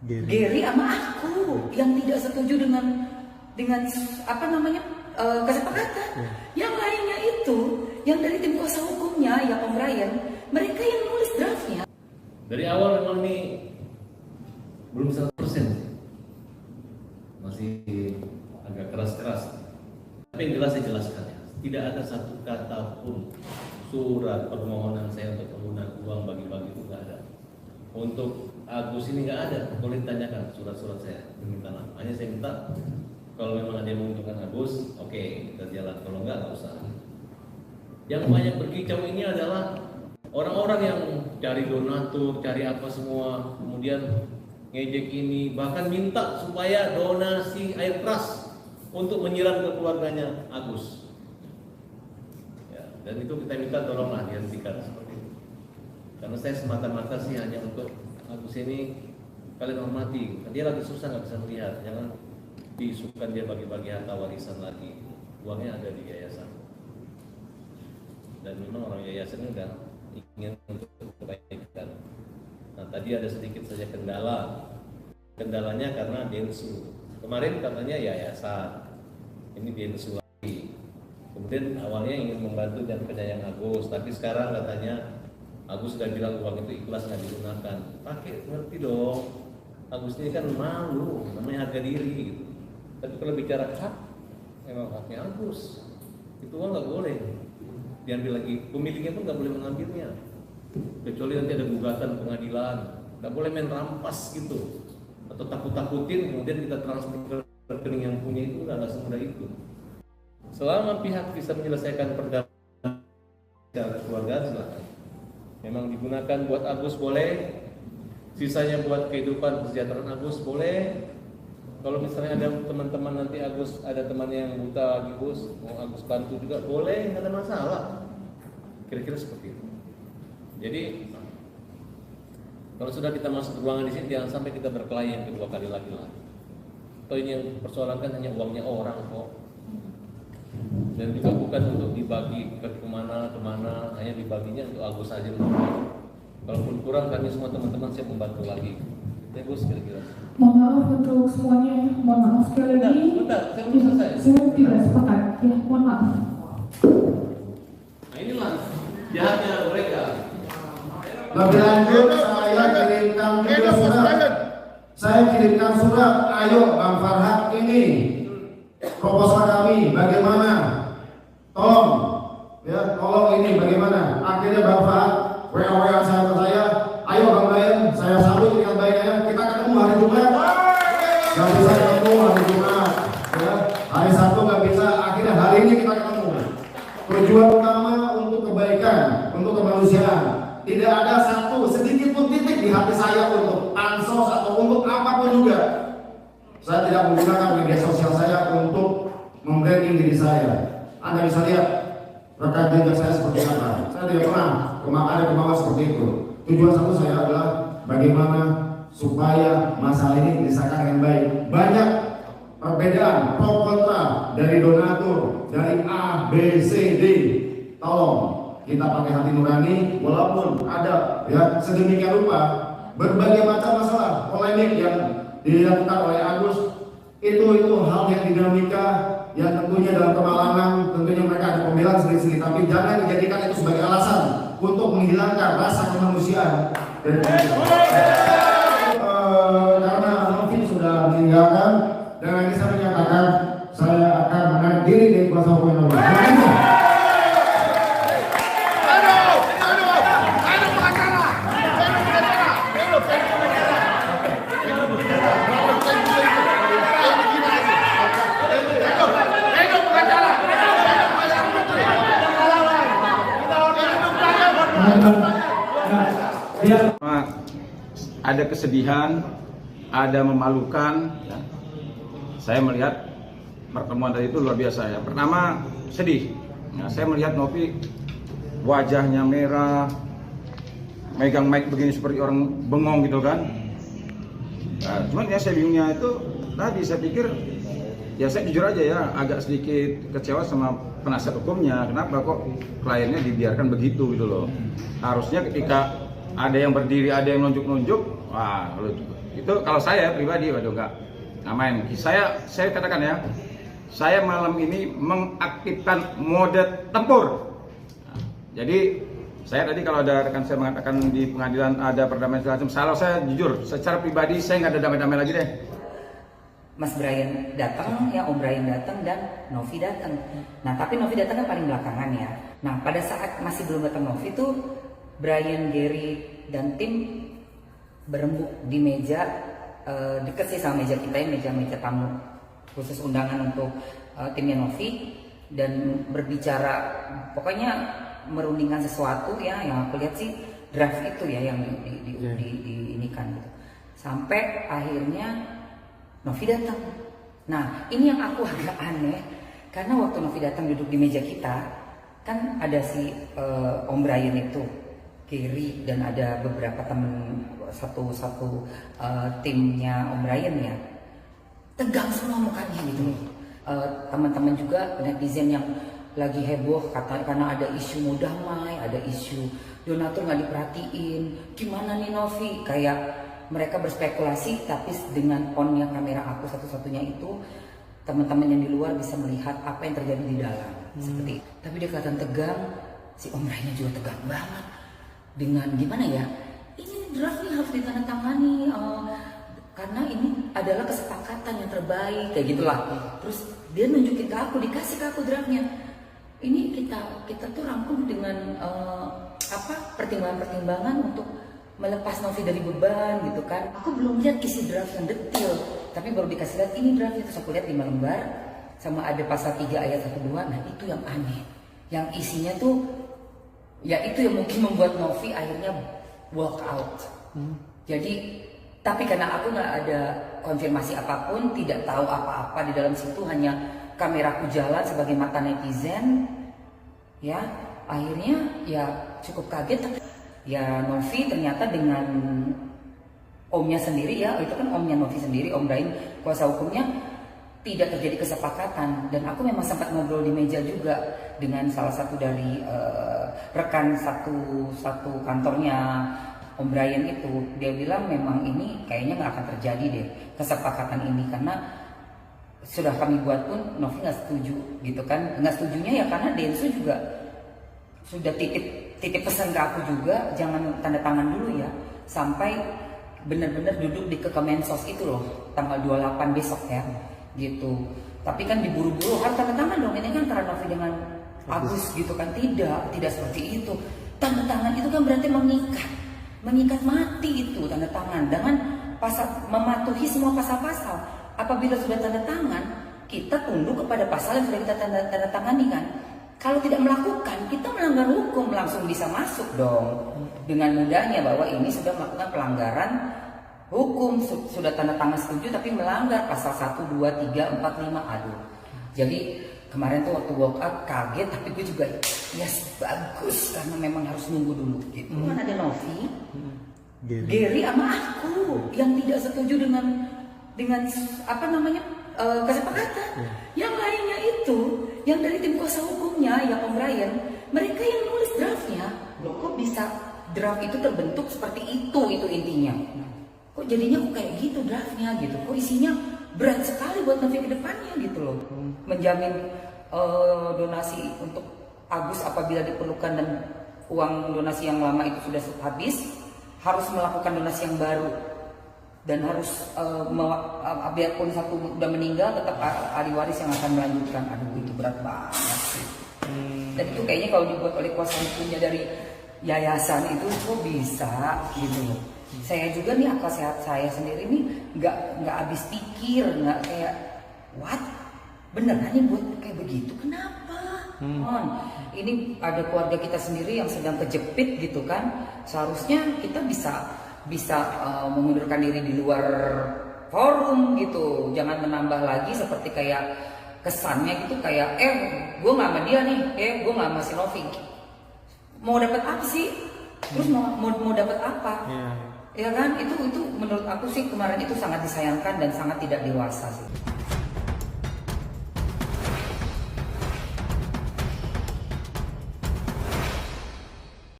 Gary sama aku yang tidak setuju dengan apa namanya kesepakatan. Yang lainnya itu yang dari tim kuasa hukumnya ya Om Ryan, mereka yang nulis draftnya. Dari awal memang ini belum 100%, masih agak keras-keras. Tapi yang jelas saya jelaskan ya, tidak ada satu kata pun surat permohonan saya untuk penggunaan uang bagi-bagi itu nggak ada. Untuk Agus ini nggak ada, boleh ditanyakan surat-surat saya permintaan. Hanya saya minta kalau memang ada yang menguntungkan Agus, oke, kita jalan. Kalau nggak usah. Yang banyak berkicau ini adalah orang-orang yang cari donatur, cari apa semua, kemudian ngejek ini, bahkan minta supaya donasi air keras untuk menyiram ke keluarganya Agus. Ya, dan itu kita minta tolonglah dihentikan seperti itu. Karena saya semata-mata sih hanya untuk Agus ini kalian hormati. Dia lagi susah nggak bisa melihat, jangan diisukan dia bagi-bagi harta warisan lagi. Uangnya ada di yayasan. Dan memang orang yayasan ini udah ingin untuk kebaikan. Nah tadi ada sedikit saja kendalanya karena Densu. Kemarin katanya yayasan, ini Densu lagi. Kemudian awalnya ingin membantu dan penyayang Agus, tapi sekarang katanya Agus sudah bilang uang itu ikhlas nggak digunakan. Pakai ngerti dong. Agus ini kan malu, namanya harga diri gitu. Tapi kalau bicara hak, memang haknya Agus. Itu uang nggak boleh diambil lagi. Pemiliknya pun nggak boleh mengambilnya. Kecuali nanti ada gugatan pengadilan. Nggak boleh main rampas gitu. Atau takut-takutin kemudian kita transfer ke rekening yang punya itu nggak semudah itu. Selama pihak bisa menyelesaikan perdamaian secara keluarga silakan. Memang digunakan buat Agus boleh, sisanya buat kehidupan kesejahteraan Agus boleh. Kalau misalnya ada teman-teman nanti Agus ada temannya yang buta lagi Gus, mau Agus bantu juga boleh, nggak ada masalah. Kira-kira seperti itu. Jadi kalau sudah kita masuk ruangan di sini jangan sampai kita berkelahi yang kedua kali lagi lah. Atau ini yang persoalankan hanya uangnya orang kok. Dan juga bukan untuk dibagi ke kemana, hanya dibaginya untuk Agus saja. Kalaupun kurang kami semua teman-teman siap membantu lagi. Ya Gus kira-kira. Mohon maaf untuk semuanya, mohon maaf sekali lagi. Bentar, saya belum selesai. Saya tidak sepakat, ya mohon maaf. Nah inilah jahatnya mereka. Lebih lanjut saya kirimkan juga surat. Saya kirimkan surat, ayo Bang Farhad ini proposal kami bagaimana? Tolong, ya tolong ini bagaimana? Akhirnya Bang Farhad WA saya ke saya, ayo Bang Ryan, saya sambut dengan baiknya. Kita ketemu hari Jumat. Gak bisa ketemu hari Jumat, ya. Hari Sabtu gak bisa. Akhirnya hari ini kita ketemu. Tujuan utama untuk kebaikan, untuk kemanusiaan. Tidak ada satu sedikit pun titik di hati saya untuk ansos atau untuk apapun juga. Saya tidak menggunakan media sosial saya untuk membranding diri saya. Anda bisa lihat rekam jejak saya seperti apa. Saya tidak pernah ada kemauan seperti itu. Tujuan satu saya adalah bagaimana supaya masalah ini disahkan dengan baik. Banyak perbedaan pro kontra dari donatur, dari A, B, C, D. Tolong kita pakai hati nurani, walaupun ada ya sedemikian rupa berbagai macam masalah polemik yang dilakukan oleh Agus itu hal yang dinamika yang tentunya dalam kemalangan, tentunya mereka ada pembelaan sendiri-sendiri, tapi jangan dijadikan itu sebagai alasan untuk menghilangkan rasa kemanusiaan. Dan karena Novin sudah meninggalkan, dengan ini saya menyatakan saya akan menarik diri dari kuasa hukum Novin. Ada kesedihan, ada memalukan. Ya. Saya melihat pertemuan tadi itu luar biasa ya. Pertama sedih. Ya, saya melihat Novi wajahnya merah, megang mic begini seperti orang bengong gitu kan. Nah, cuman ya saya bingungnya itu tadi saya pikir ya saya jujur aja ya agak sedikit kecewa sama penasihat hukumnya. Kenapa kok kliennya dibiarkan begitu gitu loh. Harusnya ketika ada yang berdiri, ada yang nunjuk-nunjuk. Wah, itu kalau saya pribadi, waduh enggak main. Saya katakan ya, saya malam ini mengaktifkan mode tempur. Nah, jadi saya tadi kalau ada rekan saya mengatakan di pengadilan ada perdamaian segala macam, salah saya jujur, secara pribadi saya nggak ada damai-damai lagi deh. Mas Brian datang, ya Om Brian datang dan Novi datang. Nah tapi Novi datang kan paling belakangan ya. Nah pada saat masih belum datang Novi tuh Brian, Gary dan tim berembuk di meja deket sih sama meja kita ya, meja tamu khusus undangan untuk timnya Novi, dan berbicara pokoknya merundingkan sesuatu ya, yang aku lihat sih draft itu ya yang diinikan gitu. Sampai akhirnya Novi datang. Nah ini yang aku agak aneh, karena waktu Novi datang duduk di meja kita kan ada si Om Brian itu, Gary, dan ada beberapa temen satu timnya Om Brian ya, tegang semua mukanya gitu. Teman-teman juga netizen yang lagi heboh karena ada isu mau damai, ada isu donatur nggak diperhatiin, gimana nih Novi, kayak mereka berspekulasi, tapi dengan onnya kamera aku satu-satunya itu teman-teman yang di luar bisa melihat apa yang terjadi di dalam. Seperti itu. Tapi dia kelihatan tegang, si Om Brian juga tegang banget dengan gimana ya, ini draftnya harus ditandatangani karena ini adalah kesepakatan yang terbaik kayak gitulah. Terus dia nunjukin ke aku, dikasih ke aku draftnya. Ini kita tuh rangkum dengan pertimbangan-pertimbangan untuk melepas Novi dari beban gitu kan. Aku belum lihat isi draft yang detail, tapi baru dikasih lihat ini draftnya, terus aku lihat 5 lembar sama ada pasal 3 ayat 1-2. Nah itu yang aneh, yang isinya tuh ya itu yang mungkin membuat Novi akhirnya walk out. Jadi tapi karena aku nggak ada konfirmasi apapun, tidak tahu apa-apa di dalam situ, hanya kameraku jalan sebagai mata netizen, ya akhirnya ya cukup kaget. Ya Novi ternyata dengan omnya sendiri ya, itu kan omnya Novi sendiri, Om Brian kuasa hukumnya, tidak terjadi kesepakatan. Dan aku memang sempat ngobrol di meja juga dengan salah satu dari rekan satu kantornya Om Brian itu. Dia bilang memang ini kayaknya nggak akan terjadi deh kesepakatan ini, karena sudah kami buat pun Novi nggak setuju gitu kan. Nggak setujunya ya karena Densu juga sudah titip pesan ke aku juga, jangan tanda tangan dulu ya sampai benar-benar duduk di Kemensos itu loh tanggal 28 besok ya gitu. Tapi kan diburu-buru harus tanda tangan dong, ini kan karena Novi dengan Agus gitu kan. Tidak seperti itu. Tanda tangan itu kan berarti mengikat mati itu tanda tangan dengan pasal, mematuhi semua pasal-pasal. Apabila sudah tanda tangan, kita tunduk kepada pasal yang sudah kita tanda tangani kan. Kalau tidak melakukan, kita melanggar hukum, langsung bisa masuk dong dengan mudahnya bahwa ini sudah melakukan pelanggaran hukum, sudah tanda tangan setuju tapi melanggar pasal 1, 2, 3, 4, 5. Aduh. Jadi kemarin tuh waktu walk out kaget, tapi gue juga yes bagus karena memang harus nunggu dulu gitu. Kan ada Novi, Gary sama aku yang tidak setuju dengan kesepakatan. Yang lainnya itu yang dari tim kuasa hukumnya yang Om Brian, mereka yang nulis draftnya. Loh, kok bisa draft itu terbentuk seperti itu intinya. Kok jadinya kok kayak gitu draftnya gitu. Kok isinya berat sekali buat Novi ke depannya gitu loh. Menjamin donasi untuk Agus apabila diperlukan dan uang donasi yang lama itu sudah habis, harus melakukan donasi yang baru. Dan harus biarpun satu udah meninggal tetap ahli waris yang akan melanjutkan. Aduh itu berat banget sih. Dan itu kayaknya kalau dibuat oleh kuasa hukumnya dari yayasan itu kok bisa gitu loh. Saya juga nih akal sehat saya sendiri nih nggak habis pikir, nggak kayak what beneran nih buat kayak begitu, kenapa? Ini ada keluarga kita sendiri yang sedang kejepit gitu kan. Seharusnya kita bisa mengundurkan diri di luar forum gitu, jangan menambah lagi seperti kayak kesannya gitu kayak gue nggak sama dia nih, gue nggak sama si Novi, mau dapat apa sih, terus mau dapat apa, ya kan? Itu menurut aku sih kemarin itu sangat disayangkan dan sangat tidak dewasa sih.